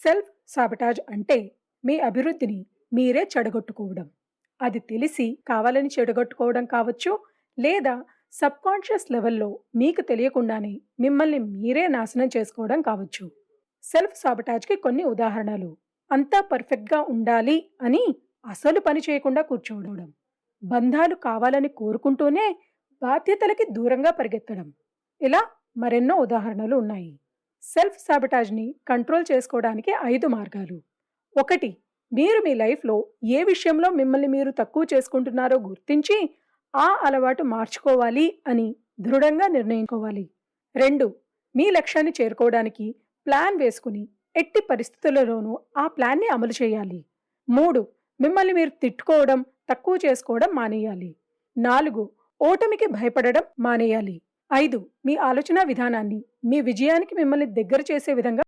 Self సాబటాజ్ అంటే మీ అభివృద్ధిని మీరే చెడగొట్టుకోవడం. అది తెలిసి కావాలని చెడగొట్టుకోవడం కావచ్చు, లేదా సబ్కాన్షియస్ లెవెల్లో మీకు తెలియకుండానే మిమ్మల్ని మీరే నాశనం చేసుకోవడం కావచ్చు. సెల్ఫ్ సాబటాజ్కి కొన్ని ఉదాహరణలు: అంతా పర్ఫెక్ట్గా ఉండాలి అని అసలు పని చేయకుండా కూర్చోవడం, బంధాలు కావాలని కోరుకుంటూనే బాధ్యతలకి దూరంగా పరిగెత్తడం. ఇలా మరెన్నో ఉదాహరణలు ఉన్నాయి. సెల్ఫ్ సాబటాజ్ని కంట్రోల్ చేసుకోవడానికి 5 మార్గాలు. 1. మీరు మీ లైఫ్లో ఏ విషయంలో మిమ్మల్ని మీరు తక్కువ చేసుకుంటున్నారో గుర్తించి ఆ అలవాటు మార్చుకోవాలి అని దృఢంగా నిర్ణయించుకోవాలి. 2. మీ లక్ష్యాన్ని చేరుకోవడానికి ప్లాన్ వేసుకుని ఎట్టి పరిస్థితులలోనూ ఆ ప్లాన్ని అమలు చేయాలి. 3. మిమ్మల్ని మీరు తిట్టుకోవడం, తక్కువ చేసుకోవడం మానేయాలి. 4. ఓటమికి భయపడడం మానేయాలి. 5. మీ ఆలోచన విధానాన్ని మీ విజయానికి మిమ్మల్ని దగ్గర చేసే విధంగా